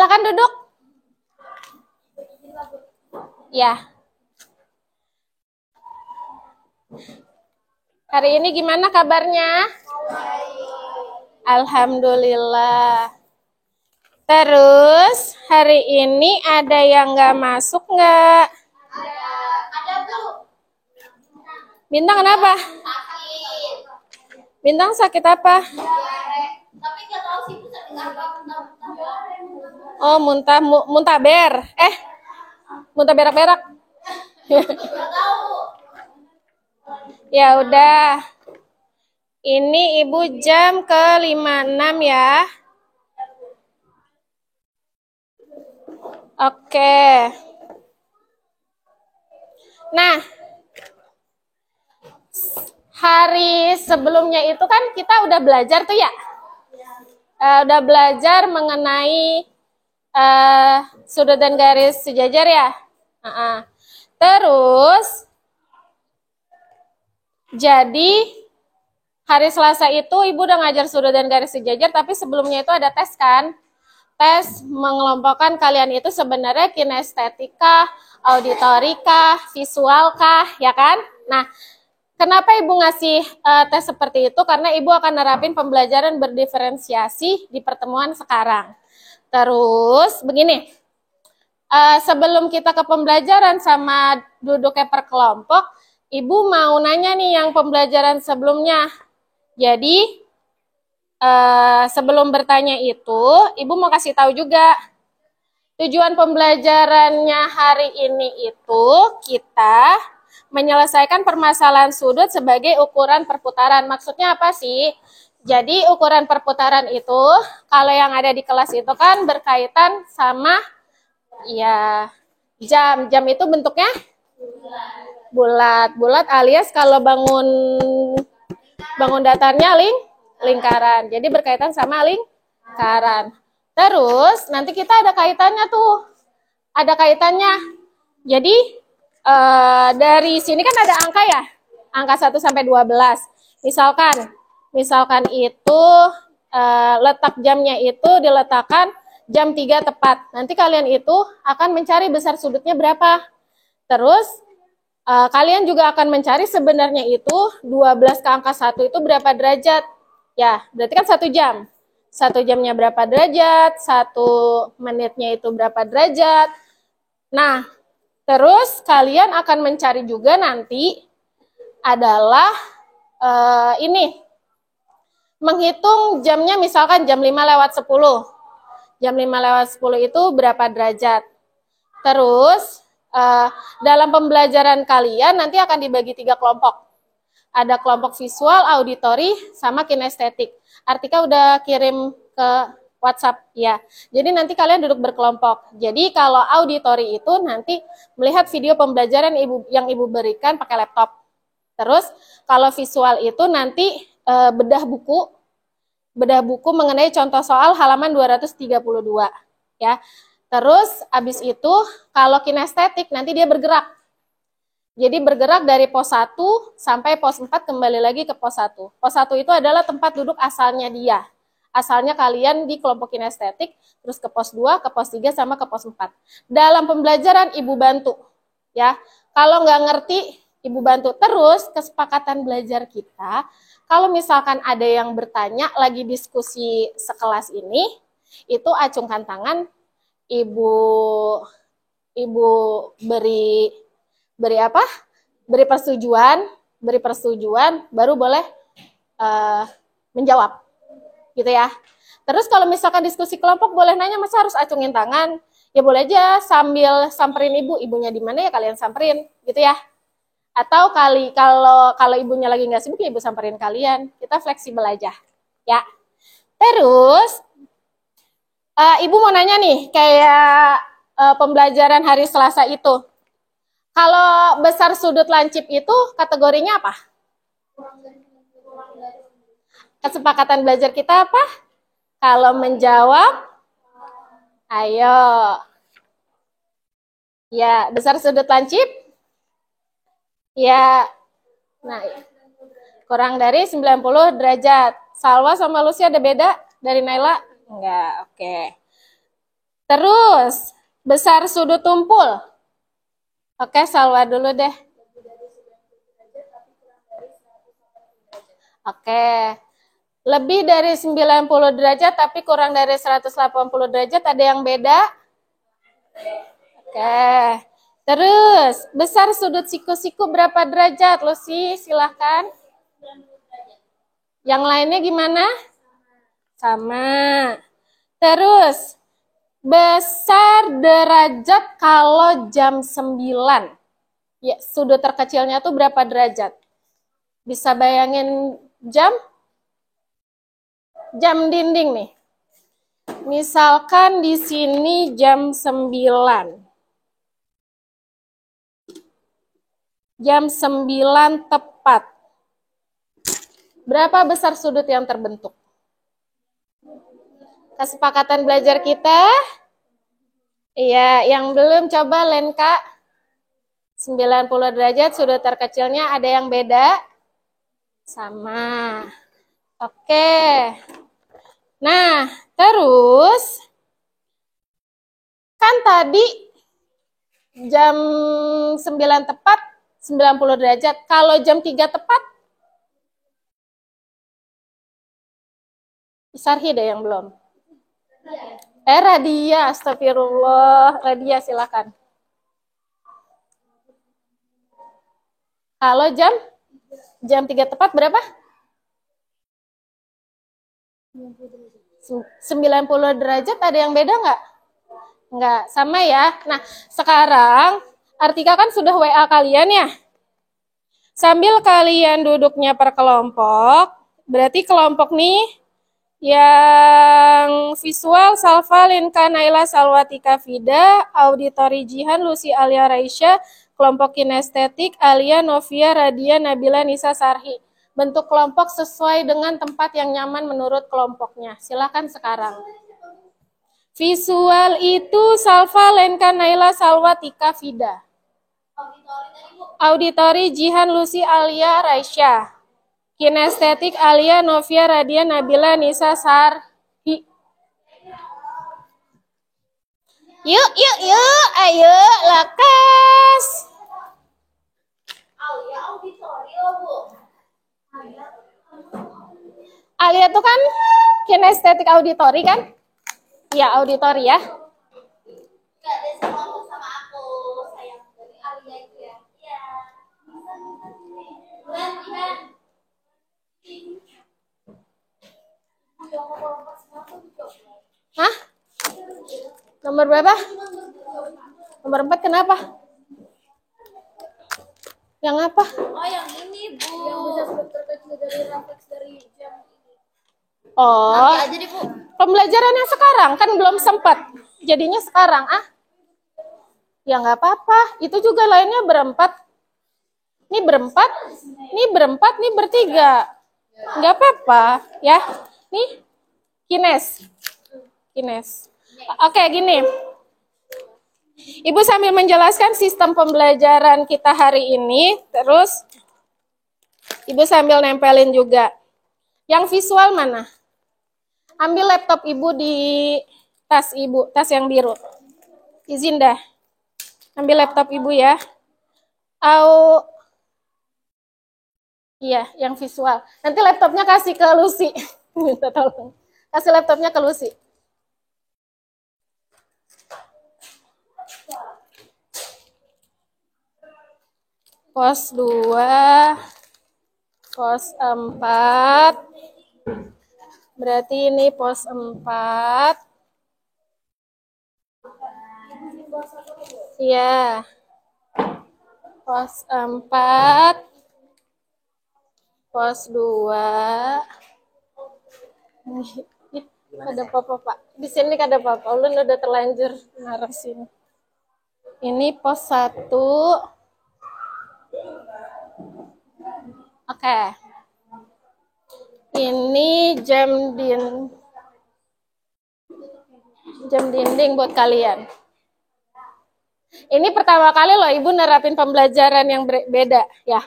Silakan duduk. Ya. Hari ini gimana kabarnya? Alhamdulillah. Terus hari ini ada yang nggak masuk nggak? Ada Bu. Bintang kenapa? Sakit. Bintang sakit apa? Tapi nggak tahu sih Bu sakit apa. Oh, muntah ber. Muntah berak-berak. Nggak tahu. Ya udah. Ini Ibu jam ke-56 ya. Oke. Nah, hari sebelumnya itu kan kita udah belajar tuh ya. Udah belajar mengenai sudut dan garis sejajar ya. Terus, jadi hari Selasa itu Ibu udah ngajar sudut dan garis sejajar, tapi sebelumnya itu ada tes kan? Tes mengelompokkan kalian itu sebenarnya kinestetika, auditorika, visualkah, ya kan? Nah, kenapa Ibu ngasih tes seperti itu? Karena Ibu akan nerapin pembelajaran berdiferensiasi di pertemuan sekarang. Terus, begini. Sebelum kita ke pembelajaran sama duduknya per kelompok, Ibu mau nanya nih yang pembelajaran sebelumnya. Jadi, sebelum bertanya itu, Ibu mau kasih tahu juga tujuan pembelajarannya hari ini itu kita menyelesaikan permasalahan sudut sebagai ukuran perputaran. Maksudnya apa sih? Jadi ukuran perputaran itu kalau yang ada di kelas itu kan berkaitan sama ya jam. Jam itu bentuknya bulat alias kalau bangun datarnya lingkaran. Jadi berkaitan sama lingkaran. Terus nanti kita ada kaitannya tuh. Ada kaitannya. Jadi dari sini kan ada angka ya. Angka 1 sampai 12. Misalkan itu letak jamnya itu diletakkan jam 3 tepat. Nanti kalian itu akan mencari besar sudutnya berapa. Terus kalian juga akan mencari sebenarnya itu 12 ke angka 1 itu berapa derajat. Ya, berarti kan 1 jam. 1 jamnya berapa derajat, 1 menitnya itu berapa derajat. Nah, terus kalian akan mencari juga nanti adalah ini. Menghitung jamnya misalkan jam 5:10. Jam 5:10 itu berapa derajat. Terus, dalam pembelajaran kalian nanti akan dibagi 3 kelompok. Ada kelompok visual, auditori, sama kinestetik. Artika udah kirim ke WhatsApp ya. Jadi nanti kalian duduk berkelompok. Jadi kalau auditori itu nanti melihat video pembelajaran yang Ibu berikan pakai laptop. Terus kalau visual itu nanti bedah buku mengenai contoh soal halaman 232 ya. Terus abis itu kalau kinestetik nanti dia bergerak. Jadi bergerak dari pos 1 sampai pos 4 kembali lagi ke pos 1. Pos 1 itu adalah tempat duduk asalnya dia. Asalnya kalian di kelompok kinestetik, terus ke pos 2, ke pos 3, sama ke pos 4. Dalam pembelajaran Ibu bantu. Ya, kalau nggak ngerti, Ibu bantu. Terus kesepakatan belajar kita, kalau misalkan ada yang bertanya lagi diskusi sekelas ini, itu acungkan tangan, Ibu beri apa? Beri persetujuan, baru boleh menjawab, gitu ya. Terus kalau misalkan diskusi kelompok boleh nanya, masa harus acungin tangan? Ya boleh aja sambil samperin ibunya di mana ya kalian samperin, gitu ya. Atau kalau ibunya lagi nggak sibuk ya ibu samperin kalian. Kita fleksibel aja, ya. Terus ibu mau nanya nih, kayak pembelajaran hari Selasa itu. Kalau besar sudut lancip itu kategorinya apa? Kesepakatan belajar kita apa? Kalau menjawab, ayo. Ya, besar sudut lancip? Ya, nah, kurang dari 90 derajat. Salwa sama Lucy ada beda dari Naila? Enggak, oke. Terus, besar sudut tumpul. Oke, Salwa dulu deh. Oke. Lebih dari 90 derajat tapi kurang dari 180 derajat, ada yang beda? Oke. Terus, besar sudut siku-siku berapa derajat? Lucy, silahkan. Yang lainnya gimana? Sama. Terus, besar derajat kalau jam 9. Ya, sudut terkecilnya tuh berapa derajat? Bisa bayangin jam? Jam dinding nih. Misalkan di sini jam 9. Jam 9 tepat. Berapa besar sudut yang terbentuk? Kesepakatan belajar kita? Iya, yang belum coba Lenka. 90 derajat sudut terkecilnya ada yang beda? Sama. Oke. Nah, terus kan tadi jam 9 tepat 90 derajat. Kalau jam 3 tepat? Sarhi deh yang belum. Radia, astagfirullah. Radia silakan. Kalau jam 3 tepat berapa? 90 derajat, ada yang beda nggak? Nggak, sama ya. Nah, sekarang Artika kan sudah WA kalian ya. Sambil kalian duduknya per kelompok, berarti kelompok nih yang visual Salva, Linka, Naila, Salwatika, Fida, auditori Jihan, Lucy, Alia, Raisya, kelompok kinestetik Alia, Novia, Radia, Nabila, Nisa, Sarhi. Bentuk kelompok sesuai dengan tempat yang nyaman menurut kelompoknya. Silakan sekarang. Visual itu Salva, Lenka, Naila, Salwatika, Fida. Auditori Jihan, Lucy, Alia, Raisya. Kinestetik Alia, Novia, Radia, Nabila, Nisa, Sarhi. Yuk, ayo, lekas. Alia auditori loh, Bu. Alia tuh kan kinestetik auditori kan? Ya, auditori ya. Enggak ada sekelompok sama aku, sayang. Dari Alia itu ya. Iya. Bulan. Hah? Nomor berapa? Nomor 4 kenapa? Yang apa? Oh, yang ini, Bu. Yang bisa sudut terkecil dari refleks dari jam ini. Oh, Nanti aja deh, Bu. pembelajaran yang sekarang kan belum sempat. Jadinya sekarang, ya nggak apa-apa. Itu juga lainnya berempat. Ini berempat, nih bertiga. Nggak apa-apa, ya. Nih, kines. Oke, gini. Ibu sambil menjelaskan sistem pembelajaran kita hari ini, terus Ibu sambil nempelin juga. Yang visual mana? Ambil laptop Ibu di tas Ibu, tas yang biru. Izin dah. Ambil laptop Ibu ya. Iya, yang visual. Nanti laptopnya kasih ke Lucy. Minta tolong. Kasih laptopnya ke Lucy. Pos 2, pos 4. Berarti ini pos 4. Iya. Pos 4. Pos 2. Ada papa, Pak. Di sini ada papa. Ulun udah terlanjur naruh sini. Ini pos 1. Oke. Ini jam dinding buat kalian. Ini pertama kali loh Ibu nerapin pembelajaran yang beda ya.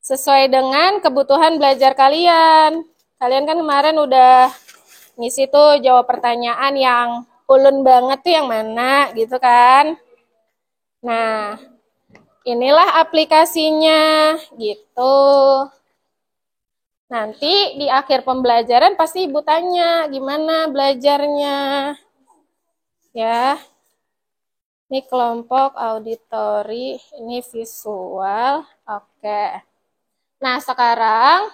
Sesuai dengan kebutuhan belajar kalian. Kalian kan kemarin udah ngisi tuh jawab pertanyaan yang ulun banget tuh yang mana gitu kan. Nah, inilah aplikasinya gitu. Nanti di akhir pembelajaran pasti ibu tanya gimana belajarnya. Ya. Ini kelompok auditori, ini visual. Oke. Nah, sekarang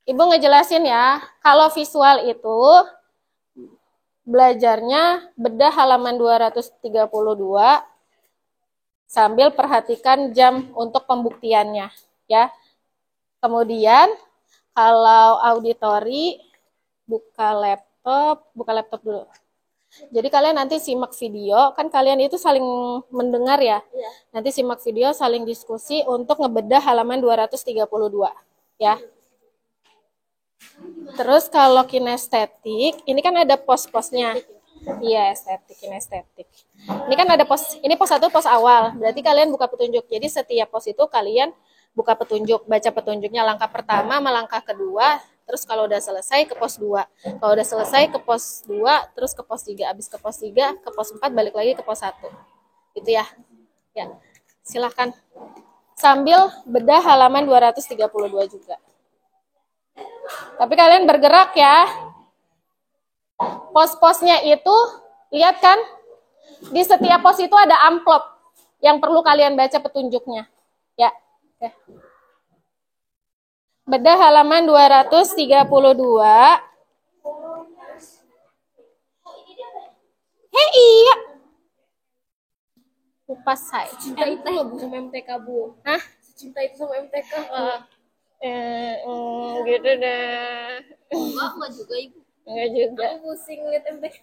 ibu ngejelasin ya, kalau visual itu belajarnya bedah halaman 232 sambil perhatikan jam untuk pembuktiannya ya. Kemudian kalau auditori buka laptop dulu. Jadi kalian nanti simak video, kan kalian itu saling mendengar ya. Iya. Nanti simak video, saling diskusi untuk ngebedah halaman 232 ya. Terus kalau kinestetik, ini kan ada pos-posnya. Iya, estetik, kinestetik. Ini kan ada pos, ini pos 1, pos awal. Berarti kalian buka petunjuk. Jadi setiap pos itu kalian buka petunjuk, baca petunjuknya langkah pertama sama langkah kedua, terus kalau udah selesai ke pos 2. Kalau udah selesai ke pos 2, terus ke pos 3. Habis ke pos 3, ke pos 4, balik lagi ke pos 1. Gitu ya. Ya. Silakan. Sambil bedah halaman 232 juga. Tapi kalian bergerak ya. Pos-posnya itu, lihat kan? Di setiap pos itu ada amplop yang perlu kalian baca petunjuknya. Ya. Oke. Bedah halaman 232. Hei, iya. Kupas saya. Cinta itu loh Bu sama MTK Bu. Hah? Cinta itu sama MTK. Gitu deh. Enggak juga Ibu. Enggak juga. Aku pusing lihat MTK.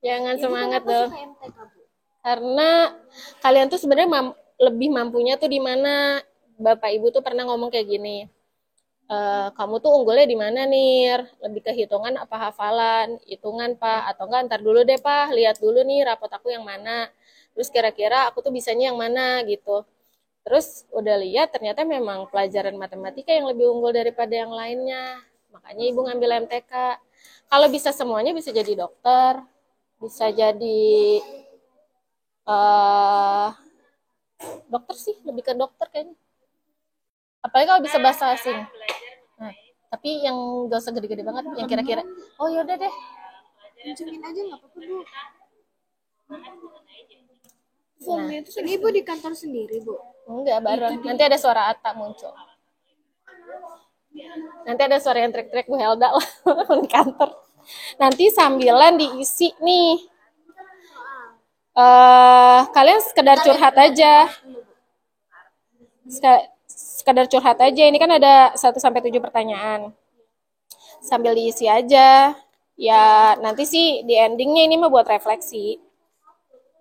Jangan Ibu semangat kenapa dong. suka MTK Bu? Karena kalian tuh sebenarnya lebih mampunya tuh di mana. Bapak Ibu tuh pernah ngomong kayak gini. Kamu tuh unggulnya di mana nih? Lebih ke hitungan apa hafalan? Hitungan Pak, atau enggak ntar dulu deh Pak, lihat dulu nih rapot aku yang mana. Terus kira-kira aku tuh bisanya yang mana gitu. Terus udah lihat ternyata memang pelajaran matematika yang lebih unggul daripada yang lainnya. Makanya Ibu ngambil MTK. Kalau bisa semuanya bisa jadi dokter, bisa jadi dokter sih, lebih ke dokter kayaknya. Apalagi kalau bisa bahasa asing. Nah, tapi yang gak usah gede-gede banget, yang kira-kira, oh yaudah deh. Pinjemin aja nggak apa-apa Bu. Nah, Itu ini Ibu di kantor sendiri Bu. enggak, bareng. Nanti ada suara Ata muncul. Nanti ada suara yang teriak-teriak Bu Helda lah di kantor. Nanti sambilan diisi nih. Kalian sekedar curhat aja. Sekedar curhat aja. Ini kan ada 1-7 pertanyaan. Sambil diisi aja. Ya nanti sih di endingnya ini mah buat refleksi.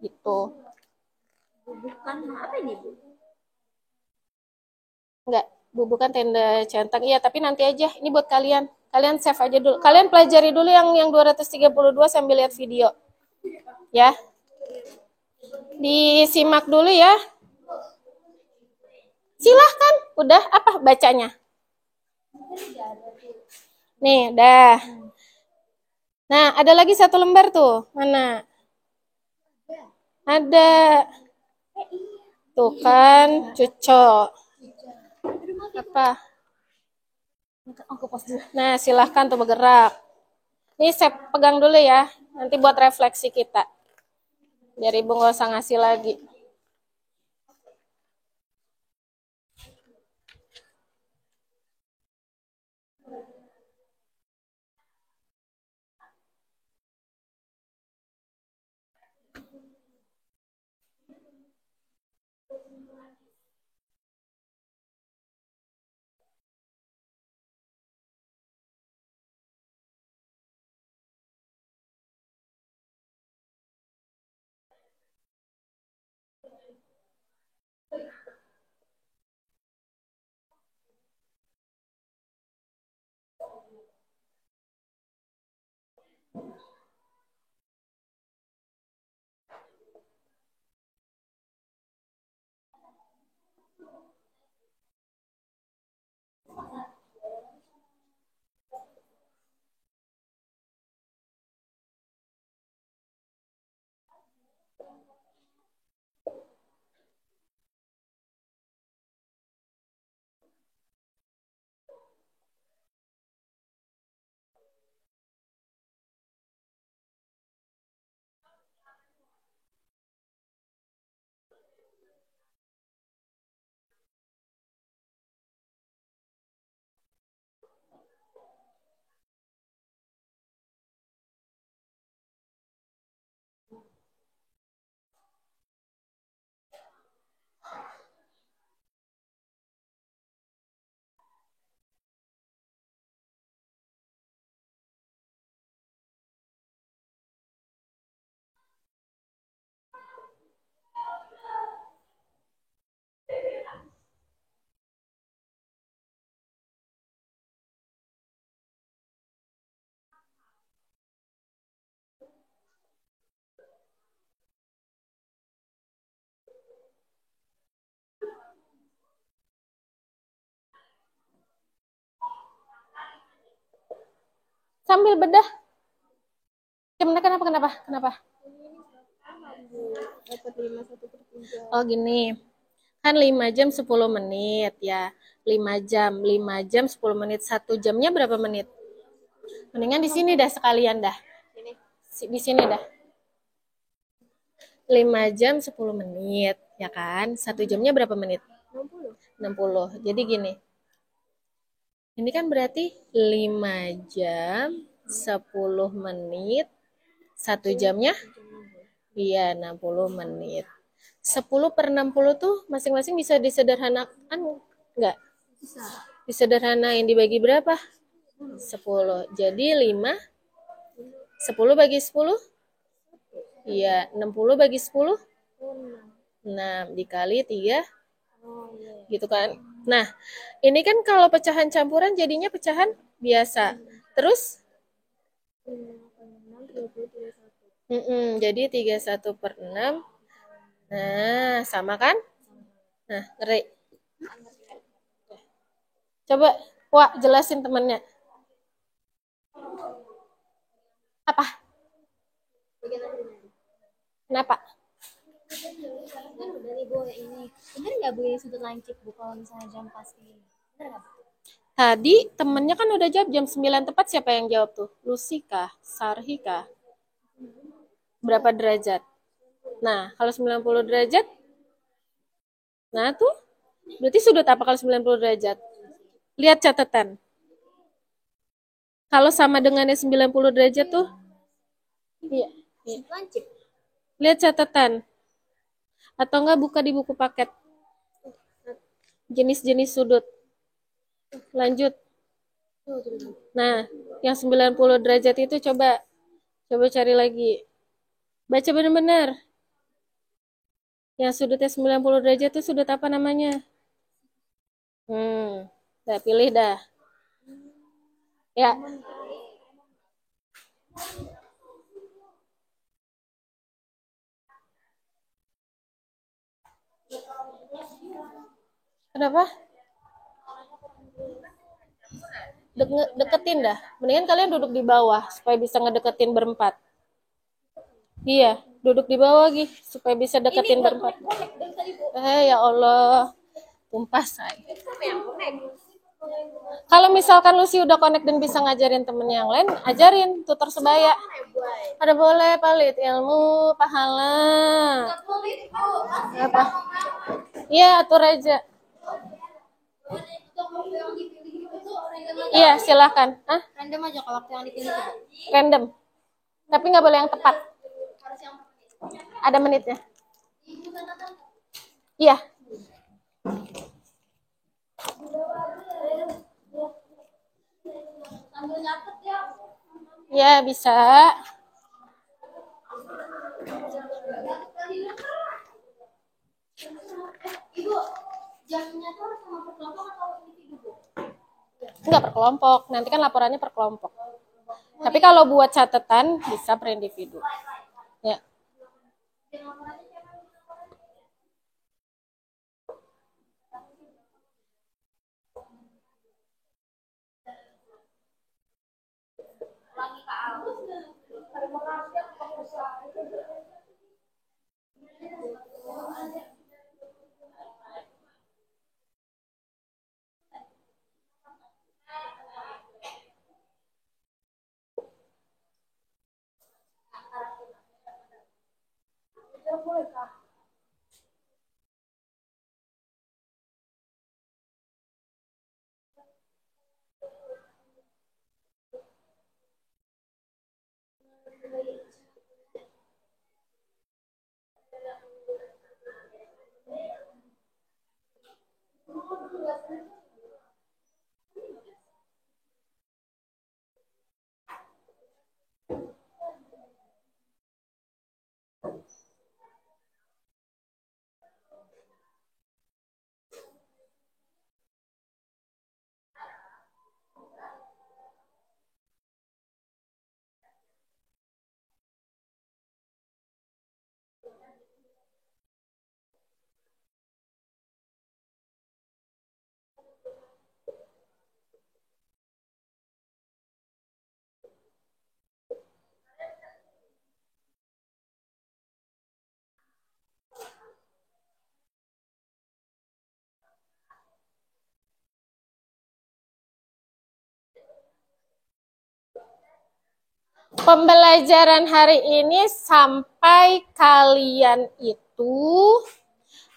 Gitu. Bukan apa ini Bu? Enggak, bukan tenda centang. Iya, tapi nanti aja. Ini buat kalian. Kalian save aja dulu. Kalian pelajari dulu yang 232 sambil lihat video. Ya. Disimak dulu ya. Silahkan. Udah apa bacanya? Nih, dah. Nah, ada lagi 1 lembar tuh. Mana? Ada. Tuh kan, cucok. Apa? Nah, silahkan tuh bergerak. Ini saya pegang dulu ya. Nanti buat refleksi kita. Biar Ibu nggak usah ngasih lagi. Sambil bedah. Kenapa? Kenapa? Dapat 5 1/3. Oh gini, kan 5 jam 10 menit ya. 5 jam 10 menit. 1 jamnya berapa menit? Mendingan di sini dah sekalian dah. Di sini dah. 5 jam 10 menit, ya kan? 1 jamnya berapa menit? 60. Jadi gini. Ini kan berarti 5 jam 10 menit. 1 jamnya? Iya, 60 menit. 10/60 tuh masing-masing bisa disederhanakan enggak? Bisa. Disederhanain dibagi berapa? 10. Jadi 5 10 bagi 10? Iya, 60 bagi 10? 6 dikali 3 gitu kan. Nah, ini kan kalau pecahan campuran jadinya pecahan biasa. Terus jadi 31/6. Nah, sama kan? Nah, ngeri. Coba, Wak, jelasin temennya. Apa? Kenapa? Kan udah nih Bu ini. Bener nggak Bu ini sudut lancip Bu kalau misalnya jam pasti? Bener nggak Bu? Tadi temennya kan udah jawab jam 9 tepat, siapa yang jawab tuh? Lucy kah? Sarhi kah? Berapa derajat? Nah, kalau 90 derajat, nah tuh, berarti sudut apa kalau 90 derajat? Lihat catatan. Kalau sama dengannya 90 derajat tuh, iya. Sudut lancip. Lihat catatan. Atau enggak buka di buku paket. Jenis-jenis sudut. Lanjut. Nah, yang 90 derajat itu coba cari lagi. Baca benar-benar. Yang sudutnya 90 derajat itu sudut apa namanya? Dah pilih dah. Ya. Kenapa? Deketin dah. Mendingan kalian duduk di bawah supaya bisa ngedeketin berempat. Iya, duduk di bawah lagi supaya bisa deketin berempat. Ya Allah, tumpah say. Kalau misalkan Lucy udah connect dan bisa ngajarin temen yang lain, ajarin tutor sebaya. Ada boleh palit ilmu pahala. Apa? Iya, atur aja. Iya, silakan. Hah? Random aja kalau waktu yang dipilih itu. Random. Tapi nggak boleh yang tepat. Ada menitnya. Iya. Ya, bisa. Ibu, jamnya tuh sama per kelompok atau individu Bu? Enggak per kelompok. Nanti kan laporannya per kelompok. Tapi kalau buat catatan bisa per individu. Ya. Pembelajaran hari ini sampai kalian itu,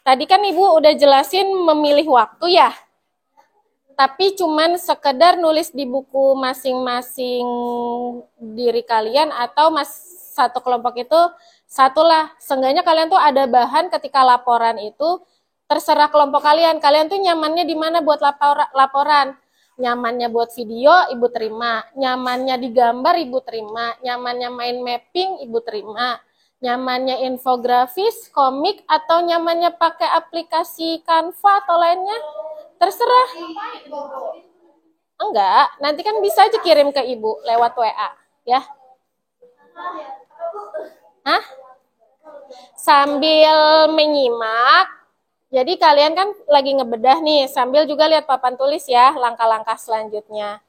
tadi kan Ibu udah jelasin memilih waktu ya, tapi cuman sekedar nulis di buku masing-masing diri kalian atau satu kelompok itu satulah. Seenggaknya kalian tuh ada bahan ketika laporan itu, terserah kelompok kalian. Kalian tuh nyamannya di mana buat laporan. Nyamannya buat video, Ibu terima. Nyamannya digambar, Ibu terima. Nyamannya main mapping, Ibu terima. Nyamannya infografis, komik, atau nyamannya pakai aplikasi Canva atau lainnya, terserah. Enggak, nanti kan bisa aja kirim ke Ibu lewat WA, ya. Hah? Sambil menyimak, jadi kalian kan lagi ngebedah nih, sambil juga lihat papan tulis ya, langkah-langkah selanjutnya.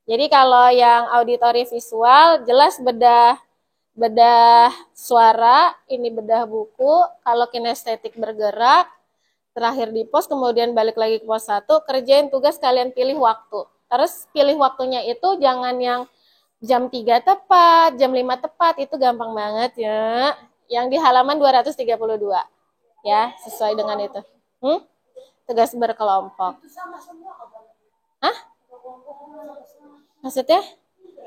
Jadi kalau yang auditory visual, jelas bedah suara, ini bedah buku, kalau kinestetik bergerak, terakhir di pos, kemudian balik lagi ke pos 1, kerjain tugas, kalian pilih waktu. Terus pilih waktunya itu jangan yang jam 3 tepat, jam 5 tepat, itu gampang banget ya. Yang di halaman 232, ya, sesuai dengan itu. Tugas berkelompok. Hah? Maksudnya?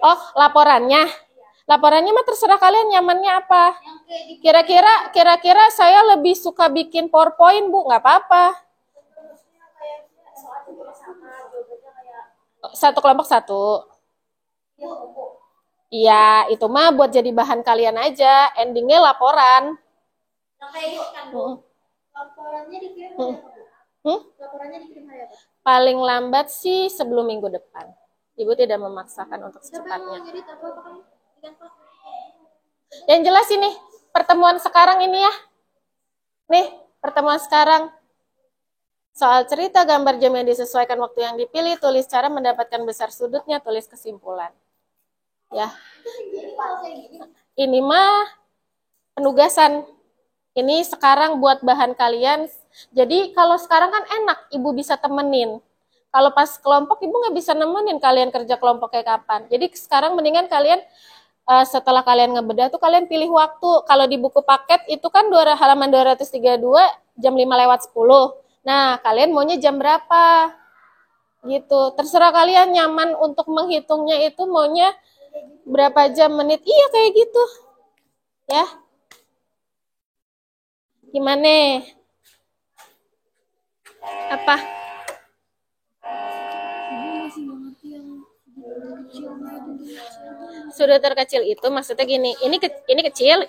Oh, laporannya. Laporannya mah terserah kalian nyamannya apa. Kira-kira saya lebih suka bikin PowerPoint, Bu, nggak apa-apa. Satu kelompok satu. Iya, itu mah buat jadi bahan kalian aja. Endingnya laporan. Laporannya dikirim Laporannya dikirim hari apa? Paling lambat sih sebelum minggu depan. Ibu tidak memaksakan untuk secepatnya. Yang jelas ini, pertemuan sekarang ini ya. Nih, pertemuan sekarang. Soal cerita gambar jam yang disesuaikan waktu yang dipilih, tulis cara mendapatkan besar sudutnya, tulis kesimpulan. Ya. Ini mah penugasan. Ini sekarang buat bahan kalian. Jadi kalau sekarang kan enak, Ibu bisa temenin. Kalau pas kelompok, Ibu nggak bisa nemenin kalian kerja kelompok kayak kapan. Jadi sekarang mendingan kalian setelah kalian ngebedah tuh kalian pilih waktu. Kalau di buku paket itu kan halaman 232 jam 5 lewat 10. Nah, kalian maunya jam berapa? Gitu. Terserah kalian nyaman untuk menghitungnya itu maunya berapa jam menit. Iya kayak gitu. Ya. Gimana? Apa? Sudut terkecil itu maksudnya gini, ini kecil,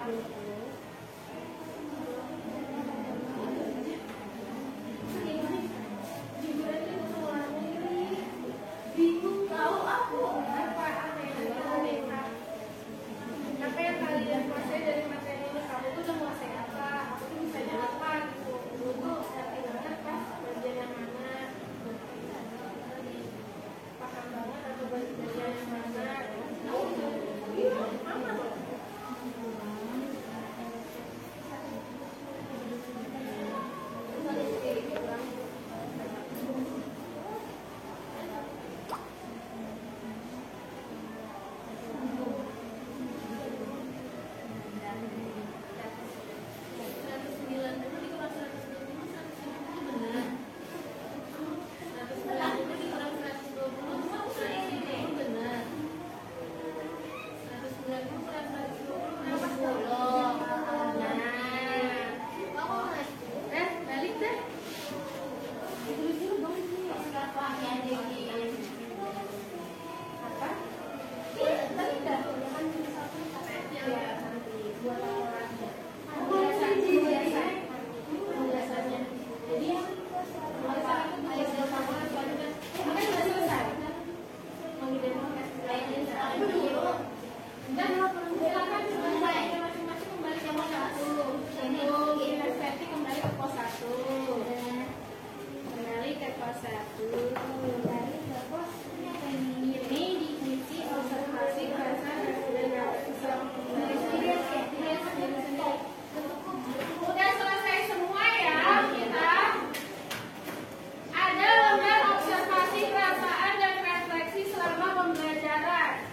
Bingung tahu aku apa yang kalian kuasai dari materi ini. Kamu tuh udah menguasai apa, aku tuh bisa apa gitu. Dulu tuh ngerti banget pas bagian yang mana, paham banget atau bagian yang mana.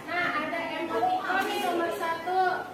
Nah, ada emoticon nih nomor 1.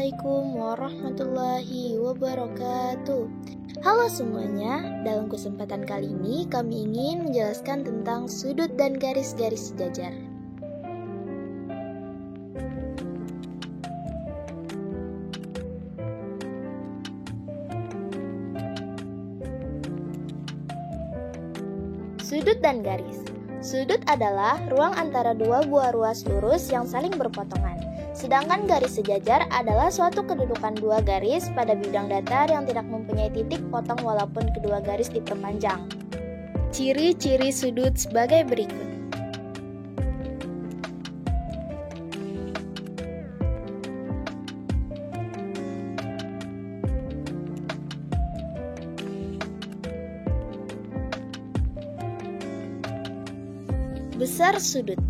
Assalamualaikum warahmatullahi wabarakatuh. Halo semuanya, dalam kesempatan kali ini kami ingin menjelaskan tentang sudut dan garis-garis sejajar. Sudut dan garis. Sudut adalah ruang antara dua buah ruas lurus yang saling berpotongan. Sedangkan garis sejajar adalah suatu kedudukan dua garis pada bidang datar yang tidak mempunyai titik potong walaupun kedua garis diperpanjang. Ciri-ciri sudut sebagai berikut. Besar sudut.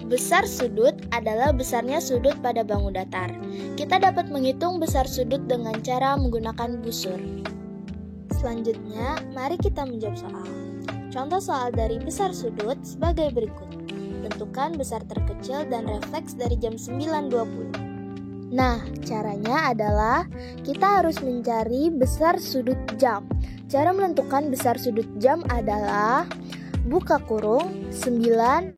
Besar sudut adalah besarnya sudut pada bangun datar. Kita dapat menghitung besar sudut dengan cara menggunakan busur. Selanjutnya, mari kita menjawab soal. Contoh soal dari besar sudut sebagai berikut. Tentukan besar terkecil dan refleks dari jam 9.20. Nah, caranya adalah kita harus mencari besar sudut jam. Cara menentukan besar sudut jam adalah buka kurung 9